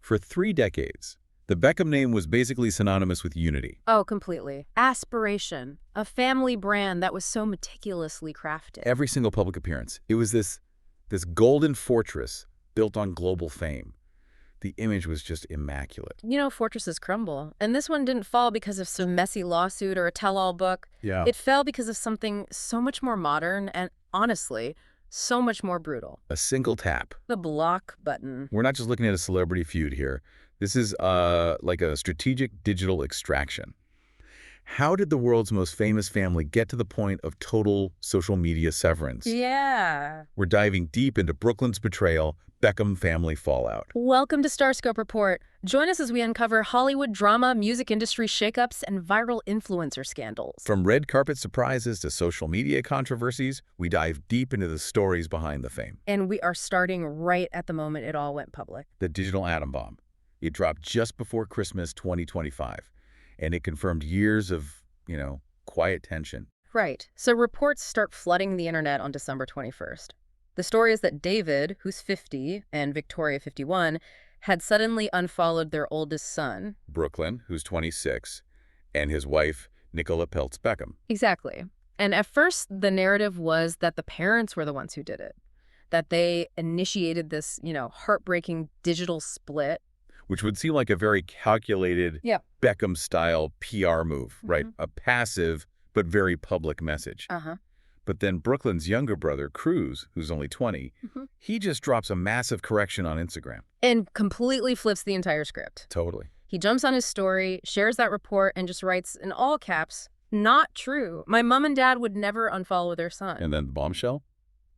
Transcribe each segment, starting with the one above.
For 3 decades, the Beckham name was basically synonymous with unity. Oh, completely. Aspiration. A family brand that was so meticulously crafted. Every single public appearance, it was this golden fortress built on global fame. The image was just immaculate. You know, fortresses crumble. And this one didn't fall because of some messy lawsuit or a tell-all book. Yeah. It fell because of something so much more modern and, honestly, so much more brutal. A single tap. The block button. We're not just looking at a celebrity feud here. This is like a strategic digital extraction. How did the world's most famous family get to the point of total social media severance? Yeah. We're diving deep into Brooklyn's betrayal, Beckham family fallout. Welcome to StarScope Report. Join us as we uncover Hollywood drama, music industry shakeups, and viral influencer scandals. From red carpet surprises to social media controversies, we dive deep into the stories behind the fame. And we are starting right at the moment it all went public. The digital atom bomb. It dropped just before Christmas 2025, and it confirmed years of, quiet tension. Right. So reports start flooding the internet on December 21st. The story is that David, who's 50, and Victoria, 51, had suddenly unfollowed their oldest son. Brooklyn, who's 26, and his wife, Nicola Peltz Beckham. Exactly. And at first, the narrative was that the parents were the ones who did it, that they initiated this, heartbreaking digital split. Which would seem like a very calculated Beckham-style PR move, right? A passive but very public message. But then Brooklyn's younger brother, Cruz, who's only 20, he just drops a massive correction on Instagram. And completely flips the entire script. Totally. He jumps on his story, shares that report, and just writes in all caps, "Not true. My mom and dad would never unfollow their son." And then the bombshell?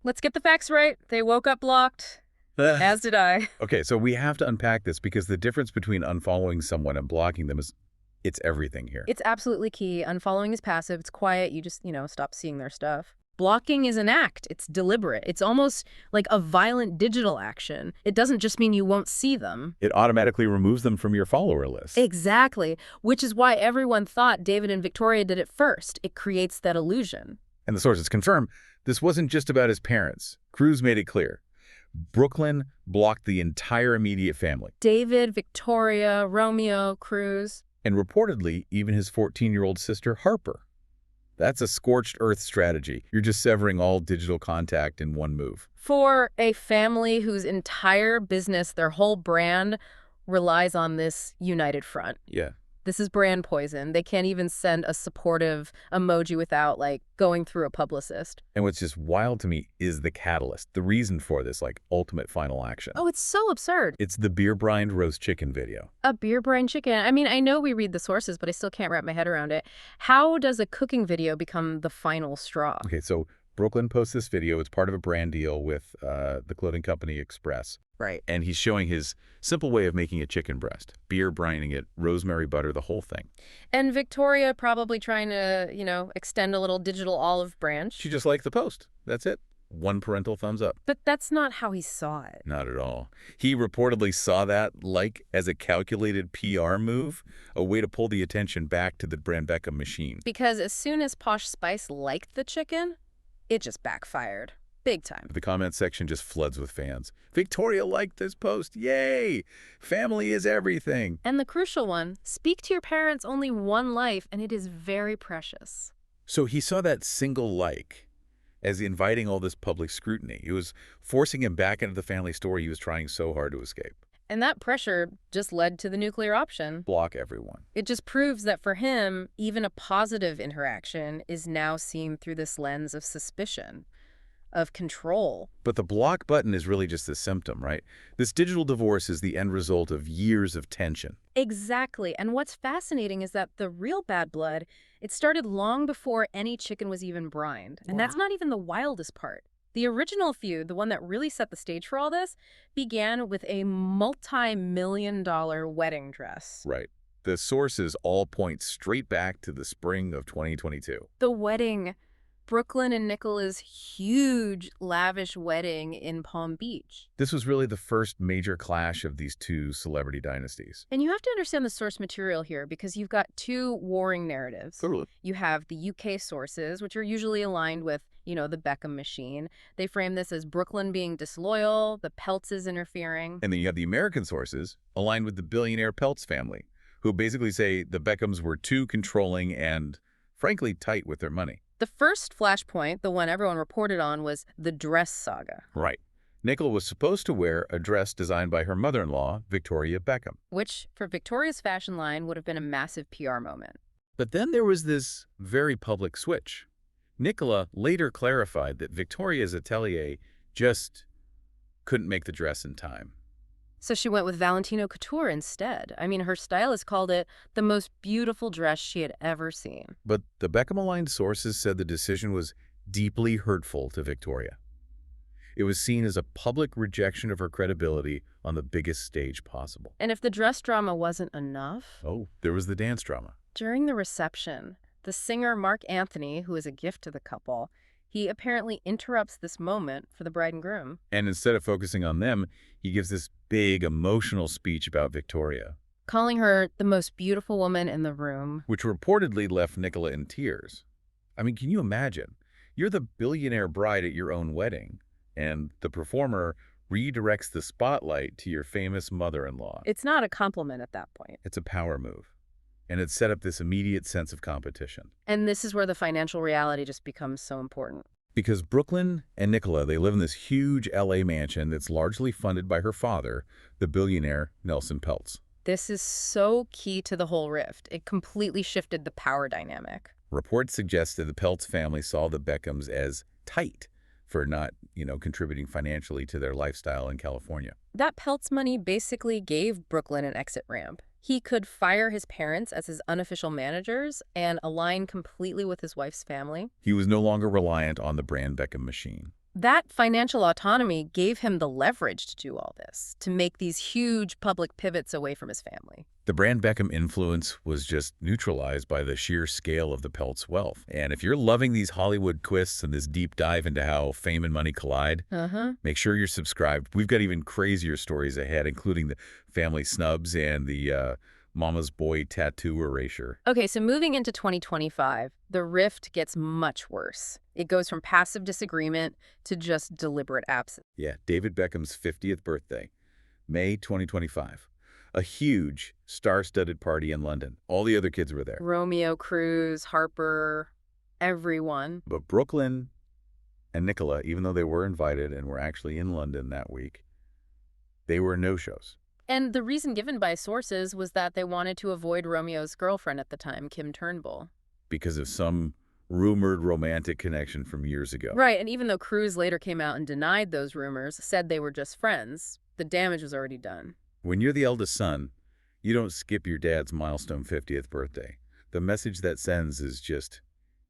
Let's get the facts right. They woke up blocked. As did I. Okay, so we have to unpack this because the difference between unfollowing someone and blocking them it's everything here. It's absolutely key. Unfollowing is passive. It's quiet. You just, stop seeing their stuff. Blocking is an act. It's deliberate. It's almost like a violent digital action. It doesn't just mean you won't see them. It automatically removes them from your follower list. Exactly, which is why everyone thought David and Victoria did it first. It creates that illusion. And the sources confirm this wasn't just about his parents. Cruz made it clear. Brooklyn blocked the entire immediate family. David, Victoria, Romeo, Cruz. And reportedly, even his 14-year-old sister, Harper. That's a scorched earth strategy. You're just severing all digital contact in one move. For a family whose entire business, their whole brand, relies on this united front. Yeah. This is brand poison. They can't even send a supportive emoji without, going through a publicist. And what's just wild to me is the catalyst, the reason for this, ultimate final action. Oh, it's so absurd. It's the beer-brined roast chicken video. A beer-brined chicken. I mean, I know we read the sources, but I still can't wrap my head around it. How does a cooking video become the final straw? Okay, so Brooklyn posts this video. It's part of a brand deal with the clothing company Express. Right. And he's showing his simple way of making a chicken breast. Beer brining it, rosemary butter, the whole thing. And Victoria probably trying to, extend a little digital olive branch. She just liked the post. That's it. One parental thumbs up. But that's not how he saw it. Not at all. He reportedly saw that as a calculated PR move, a way to pull the attention back to the brand Beckham machine. Because as soon as Posh Spice liked the chicken, it just backfired. Big time. The comment section just floods with fans. Victoria liked this post. Yay! Family is everything. And the crucial one, speak to your parents only one life, and it is very precious. So he saw that single like as inviting all this public scrutiny. It was forcing him back into the family story he was trying so hard to escape. And that pressure just led to the nuclear option. Block everyone. It just proves that for him, even a positive interaction is now seen through this lens of suspicion, of control. But the block button is really just a symptom, right? This digital divorce is the end result of years of tension. Exactly. And what's fascinating is that the real bad blood, it started long before any chicken was even brined. And that's not even the wildest part. The original feud, the one that really set the stage for all this, began with a multi-million-dollar wedding dress. Right. The sources all point straight back to the spring of 2022. The wedding, Brooklyn and Nicola's huge, lavish wedding in Palm Beach. This was really the first major clash of these two celebrity dynasties. And you have to understand the source material here because you've got two warring narratives. Totally. You have the UK sources, which are usually aligned with, the Beckham machine. They frame this as Brooklyn being disloyal, the Peltzes interfering. And then you have the American sources aligned with the billionaire Peltz family, who basically say the Beckhams were too controlling and, frankly, tight with their money. The first flashpoint, the one everyone reported on, was the dress saga. Right. Nicola was supposed to wear a dress designed by her mother-in-law, Victoria Beckham. Which, for Victoria's fashion line, would have been a massive PR moment. But then there was this very public switch. Nicola later clarified that Victoria's atelier just couldn't make the dress in time. So she went with Valentino Couture instead. I mean, her stylist called it the most beautiful dress she had ever seen. But the Beckham-aligned sources said the decision was deeply hurtful to Victoria. It was seen as a public rejection of her credibility on the biggest stage possible. And if the dress drama wasn't enough... Oh, there was the dance drama. During the reception, the singer Mark Anthony, who is a gift to the couple, he apparently interrupts this moment for the bride and groom. And instead of focusing on them, he gives this big emotional speech about Victoria, calling her the most beautiful woman in the room, which reportedly left Nicola in tears. I mean, can you imagine? You're the billionaire bride at your own wedding, and the performer redirects the spotlight to your famous mother-in-law. It's not a compliment at that point. It's a power move. And it set up this immediate sense of competition. And this is where the financial reality just becomes so important. Because Brooklyn and Nicola, they live in this huge LA mansion that's largely funded by her father, the billionaire Nelson Peltz. This is so key to the whole rift. It completely shifted the power dynamic. Reports suggest that the Peltz family saw the Beckhams as tight for not, contributing financially to their lifestyle in California. That Peltz money basically gave Brooklyn an exit ramp. He could fire his parents as his unofficial managers and align completely with his wife's family. He was no longer reliant on the brand Beckham machine. That financial autonomy gave him the leverage to do all this, to make these huge public pivots away from his family. The brand Beckham influence was just neutralized by the sheer scale of the Peltz wealth. And if you're loving these Hollywood twists and this deep dive into how fame and money collide, make sure you're subscribed. We've got even crazier stories ahead, including the family snubs and the mama's boy tattoo erasure. Okay, so moving into 2025, the rift gets much worse. It goes from passive disagreement to just deliberate absence. Yeah, David Beckham's 50th birthday, May 2025. A huge, star-studded party in London. All the other kids were there. Romeo, Cruz, Harper, everyone. But Brooklyn and Nicola, even though they were invited and were actually in London that week, they were no-shows. And the reason given by sources was that they wanted to avoid Romeo's girlfriend at the time, Kim Turnbull. Because of some rumored romantic connection from years ago. Right, and even though Cruz later came out and denied those rumors, said they were just friends, the damage was already done. When you're the eldest son, you don't skip your dad's milestone 50th birthday. The message that sends is just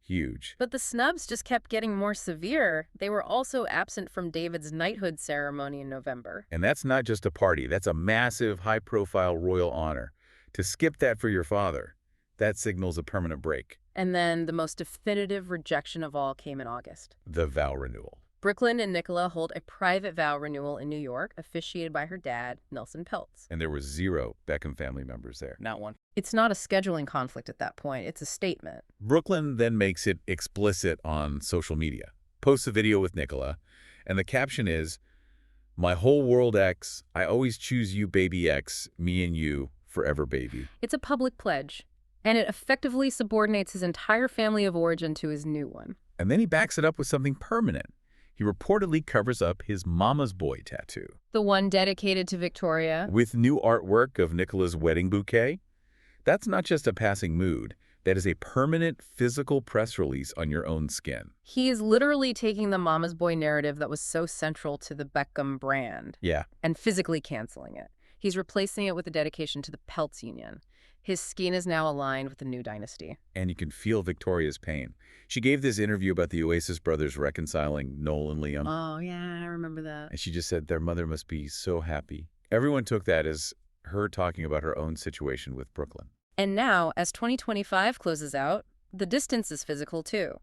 huge. But the snubs just kept getting more severe. They were also absent from David's knighthood ceremony in November. And that's not just a party. That's a massive, high-profile royal honor. To skip that for your father, that signals a permanent break. And then the most definitive rejection of all came in August. The vow renewal. Brooklyn and Nicola hold a private vow renewal in New York, officiated by her dad, Nelson Peltz. And there were 0 Beckham family members there. Not one. It's not a scheduling conflict at that point. It's a statement. Brooklyn then makes it explicit on social media, posts a video with Nicola, and the caption is, "My whole world X, I always choose you baby X, me and you, forever baby." It's a public pledge, and it effectively subordinates his entire family of origin to his new one. And then he backs it up with something permanent. He reportedly covers up his mama's boy tattoo. The one dedicated to Victoria. With new artwork of Nicola's wedding bouquet. That's not just a passing mood. That is a permanent physical press release on your own skin. He is literally taking the mama's boy narrative that was so central to the Beckham brand. Yeah. And physically canceling it. He's replacing it with a dedication to the Peltz union. His skin is now aligned with the new dynasty. And you can feel Victoria's pain. She gave this interview about the Oasis brothers reconciling Noel and Liam. Oh, yeah, I remember that. And she just said their mother must be so happy. Everyone took that as her talking about her own situation with Brooklyn. And now, as 2025 closes out, the distance is physical too.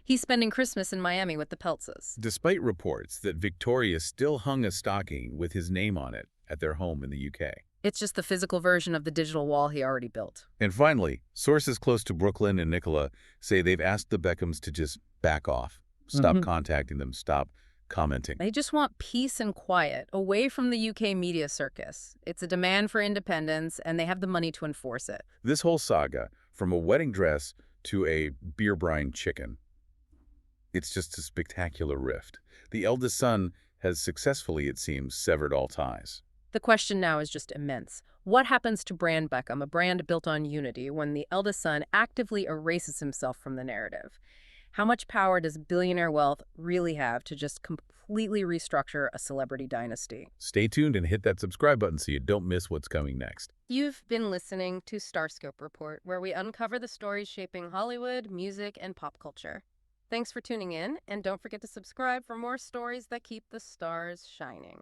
He's spending Christmas in Miami with the Peltzes. Despite reports that Victoria still hung a stocking with his name on it at their home in the UK. It's just the physical version of the digital wall he already built. And finally, sources close to Brooklyn and Nicola say they've asked the Beckhams to just back off. Stop contacting them. Stop commenting. They just want peace and quiet, away from the UK media circus. It's a demand for independence, and they have the money to enforce it. This whole saga, from a wedding dress to a beer brine chicken, it's just a spectacular rift. The eldest son has successfully, it seems, severed all ties. The question now is just immense. What happens to brand Beckham, a brand built on unity, when the eldest son actively erases himself from the narrative? How much power does billionaire wealth really have to just completely restructure a celebrity dynasty? Stay tuned and hit that subscribe button so you don't miss what's coming next. You've been listening to StarScope Report, where we uncover the stories shaping Hollywood, music, and pop culture. Thanks for tuning in, and don't forget to subscribe for more stories that keep the stars shining.